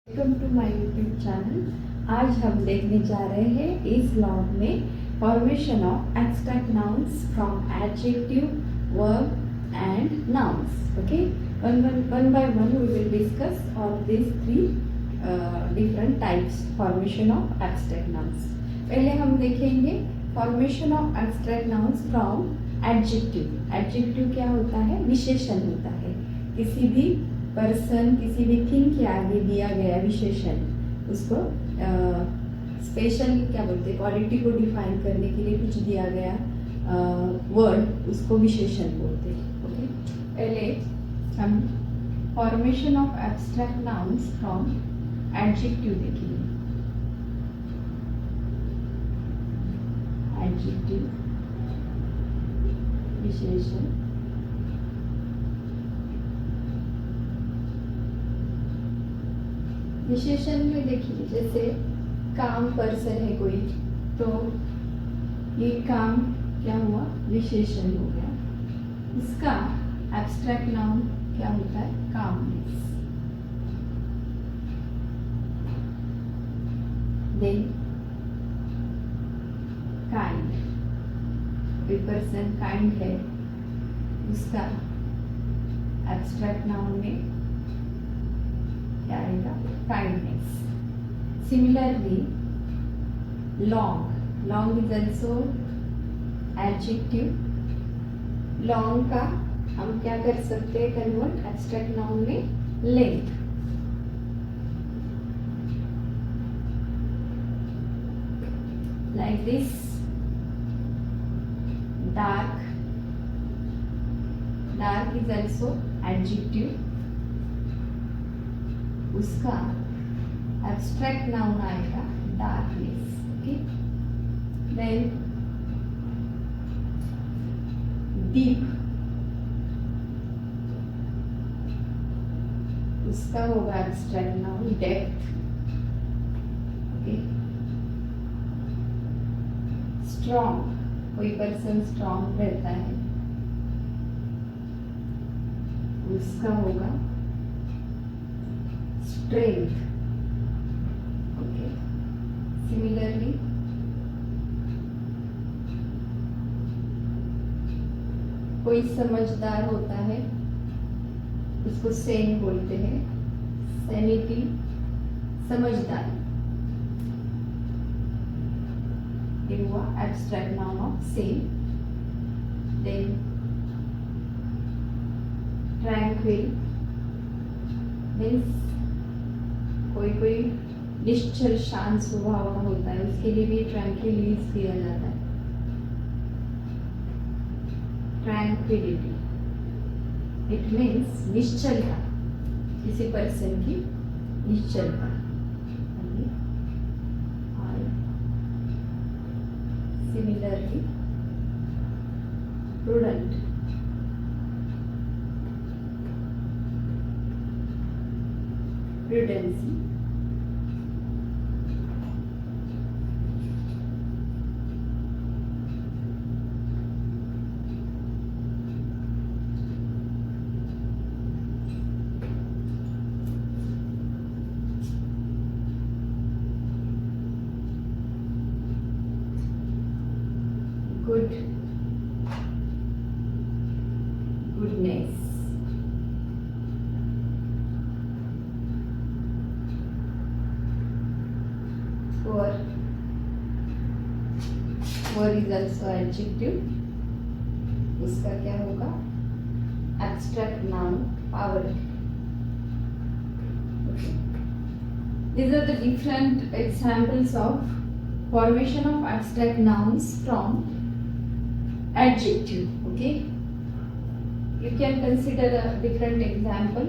Welcome to my YouTube channel. आज हम देखने जा रहे हैं इस व्लॉग में formation of abstract nouns from adjective, verb and nouns. Okay, one by one we will discuss all these three different types formation of abstract nouns। पहले हम देखेंगे formation of abstract nouns from adjective. Adjective क्या होता है? विशेषण होता है। किसी भी पर्सन, किसी भी थिंग के आगे दिया गया विशेषण, उसको स्पेशल क्या बोलते हैं, क्वालिटी को डिफाइन करने के लिए कुछ दिया गया वर्ड, उसको विशेषण बोलते हैं। ओके, पहले हम formation of abstract nouns from adjective देखेंगे। एडजेक्टिव विशेषण, विशेषण में देखिए, जैसे काम, पर्सन है कोई, तो ये काम क्या हुआ? विशेषण हो गया। इसका एब्स्ट्रैक्ट नाउन क्या होता है? कामनेस। देन काइंड, कोई पर्सन काइंड है, उसका एब्स्ट्रैक्ट नाउन में क्या आएगा? Kindness. Similarly long, long is also adjective. Long का हम क्या कर सकते हैं? कन्वर्ट एब्स्ट्रैक्ट नाउन में length. Like this dark, dark is also adjective, उसका एब्स्ट्रैक्ट नाउन आएगा डार्कनेस। ओके, देन डीप, उसका होगा abstract noun depth. Okay, strong, कोई पर्सन स्ट्रॉन्ग रहता है, उसका होगा strength। okay, similarly कोई समझदार होता है, उसको सेन बोलते हैं। सैनिटी, समझदार, ये हुआ abstract noun of sane. Then tranquil means कोई कोई निश्चल शांत स्वभाव का होता है, उसके लिए भी ट्रैंक्विल यूज किया जाता है। ट्रैंक्विलिटी, इट मीन्स निश्चलता, किसी पर्सन की निश्चलता। Similarly prudent, prudency. Good, goodness. Poor, poor is also adjective, उसका क्या होगा? Abstract noun poverty। Okay. These are the different examples of formation of abstract nouns from adjective. Okay, you can consider a different example.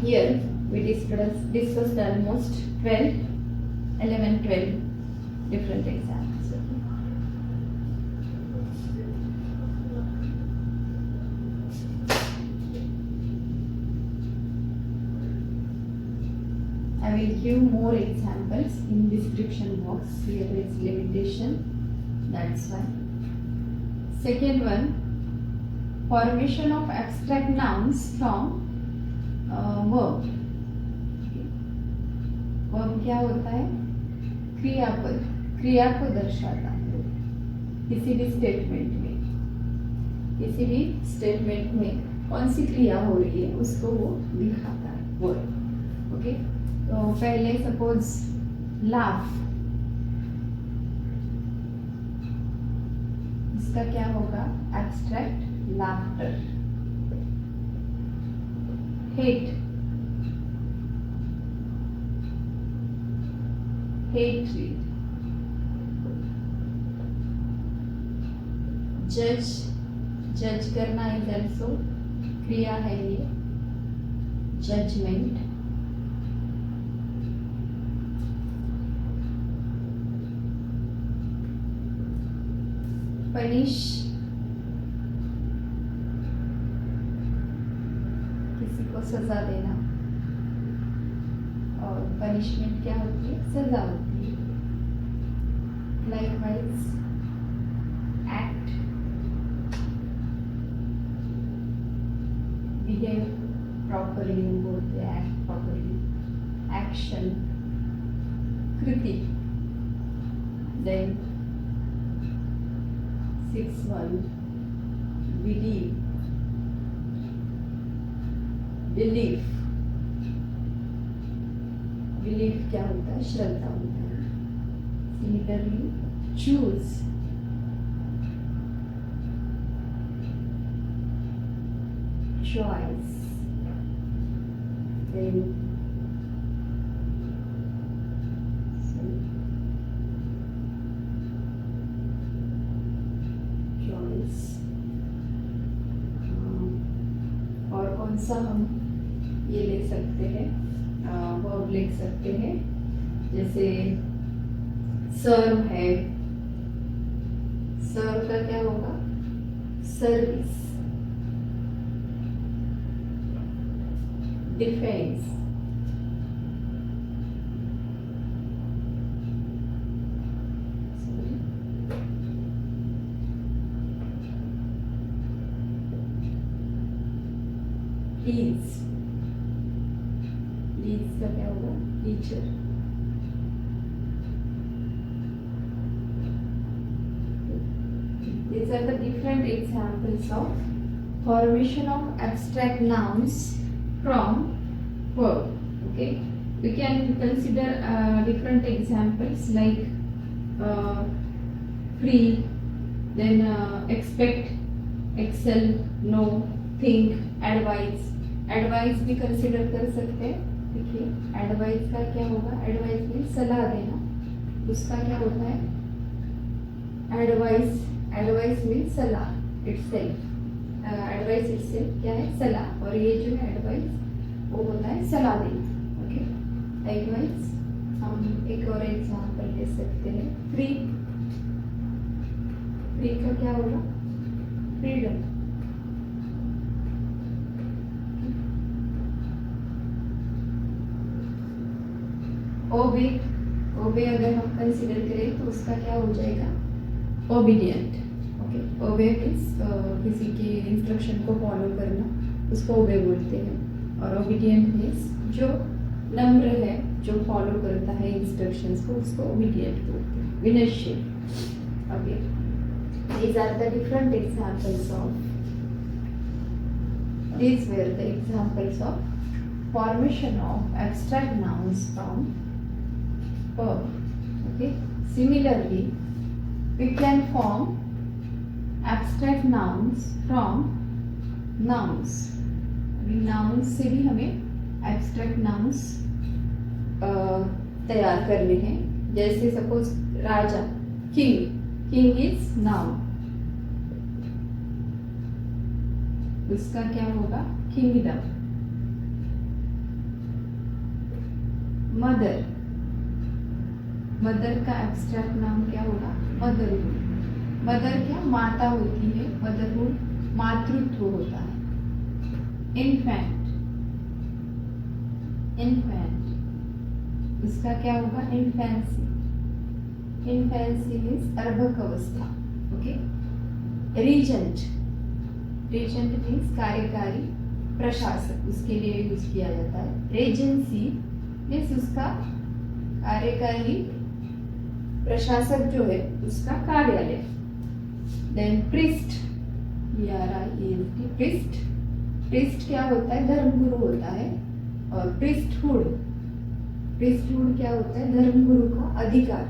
Here we discussed almost 11-12 different examples. Okay. I will give more examples in description box. Here is limitation, that's why. Second one, formation of abstract nouns from verb. क्या होता है, क्रियापद, क्रिया को दर्शाता है। किसी भी स्टेटमेंट में कौन सी क्रिया हो रही है उसको वो दिखाता है वर्ड। ओके, तो पहले सपोज लाफ, इसका क्या होगा, एब्स्ट्रैक्ट लाफ्टर। Hate, hatred. जज, जज करना इज ऑल्सो क्रिया है ये, जजमेंट। पनिश, किसी को सजा देना, और पनिशमेंट क्या होती है, सजा होती है। लाइकवाइज एक्ट, बिहेव प्रॉपरली बोलते हैं, एक्ट प्रॉपरली। एक्शन, कृति। Then 6(1) believe, belief. बिलीफ क्या होता है, श्रद्धा होता है। Similarly choose, choice. Then choice. और कौन सा हम ये ले सकते हैं, वर्ब लिख सकते हैं, जैसे सर्व है, सर्व का क्या होगा, सर्विस। डिफेंस, प्लीज, प्लीज का क्या होगा, teacher. These are the different examples of formation of abstract nouns from verb. Okay, we can consider different examples like free, then expect, excel, know, think, advise. Advice भी consider कर सकते हैं। देखिए advice का क्या होगा, एडवाइस में सलाह देना, उसका क्या होता है, एडवाइस, एडवाइस मीन सलाह इटसेल्फ, एडवाइस इटसेल्फ क्या है, सलाह, और ये जो है एडवाइस वो होता है सलाह देना। ओके, लाइकवाइज हम एक और एग्जांपल ले सकते हैं, फ्री, फ्री का क्या होगा, फ्रीडम। ओबे, ओबे अगर हम कंसिडर करें तो उसका क्या हो जाएगा, ओबीडियंट। ओके, ओबे मीन्स किसी के इंस्ट्रक्शन को फॉलो करना, उसको ओबे बोलते हैं। और ओबीडियंट मीन्स जो नम्र है, जो फॉलो करता है इंस्ट्रक्शंस को, उसको ओबीडियंट बोलते हैं, विनयशील। Okay, these are the different examples of, these were the examples of formation of abstract nouns from verb. Okay, similarly we can form abstract nouns from nouns. अभी nouns से भी हमें abstract nouns तैयार करने हैं। जैसे suppose Raja, king, king is noun, उसका क्या होगा, किंगडम। मदर, मदर का एब्स्ट्रैक्ट नाम क्या होगा, मदरहुड। मदर क्या, माता होती है, मदरहुड मातृत्व होता है। इन्फेंट, इन्फेंट उसका क्या होगा, इन्फेंसी। इन्फेंसी मीन्स अर्भक अवस्था। ओके, रीजेंट, रीजेंट मीन्स कार्यकारी प्रशासक, उसके लिए यूज किया जाता है। रेजेंसी मीन्स उसका कार्यकारी प्रशासक जो है उसका कार्यालय। देन प्रिस्ट, प्रिस्ट, प्रिस्ट क्या होता है? धर्मगुरु होता है। और प्रिस्टहुड, प्रिस्टहुड क्या होता है? धर्मगुरु का अधिकार,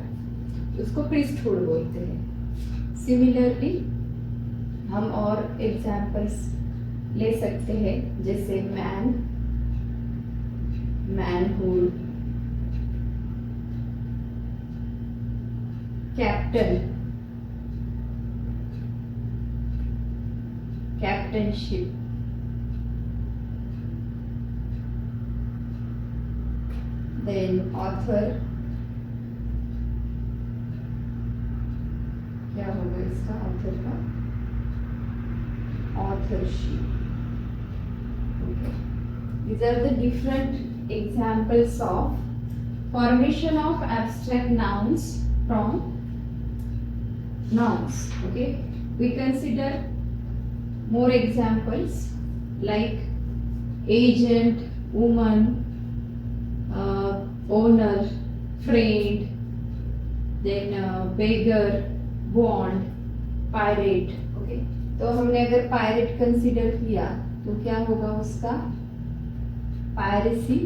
उसको प्रिस्टहुड बोलते हैं। सिमिलरली हम और एग्जाम्पल्स ले सकते हैं, जैसे man, manhood, captain, captainship, then author, क्या होगा इसका ऑथर का? Authorship. Okay. These are the different examples of formation of abstract nouns from nouns. Okay, we consider more examples like agent, woman, owner, friend, then beggar, bond, pirate. Okay, तो हमने अगर pirate consider किया तो क्या होगा उसका? Piracy.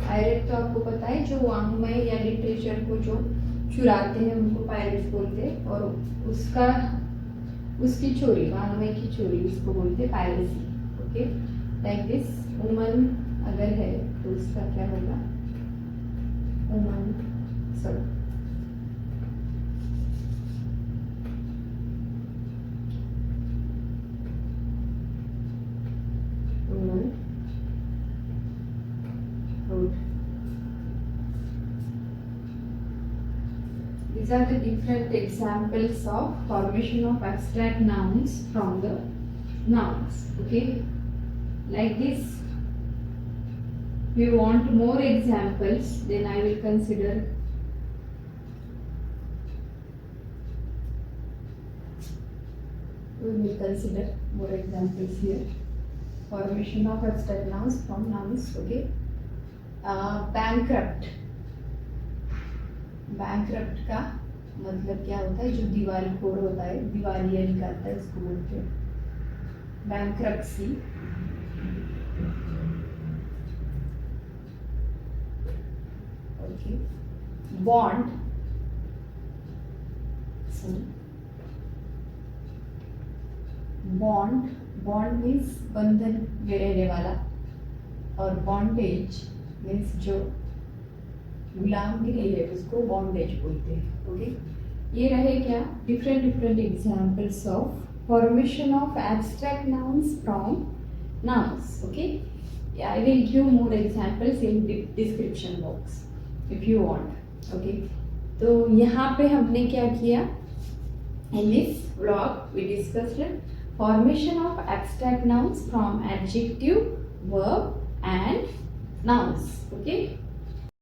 Pirate तो आपको पता है, जो वाङ्मय या लिटरेचर को जो चुराते हैं उनको पायरेट बोलते हैं, और उसका उसकी चोरी, वाङ्मय की चोरी, उसको बोलते हैं piracy. Okay, like this woman अगर है तो उसका क्या होगा? Woman, sorry, These are the different examples of formation of abstract nouns from the nouns. Okay, like this. If you want more examples, then I will consider more examples here. Formation of abstract nouns from nouns. Okay, bankrupt. Bankrupt का मतलब क्या होता है? जो दिवालखोर होता है, दिवालिया निकालता है, उसको बोलते हैं bankruptcy. Okay, bond, bond, bond means बंधन में रहने वाला, और बॉन्डेज मीन्स जो गुलामगिरी है उसको बॉन्डेज बोलते हैं। ओके, ये रहे क्या? Different examples of formation of abstract nouns from nouns. Okay, I will give more examples in description box if you want. Okay, तो यहाँ पे हमने क्या किया? In this vlog we discussed formation of abstract nouns from adjective, verb and nouns. Okay.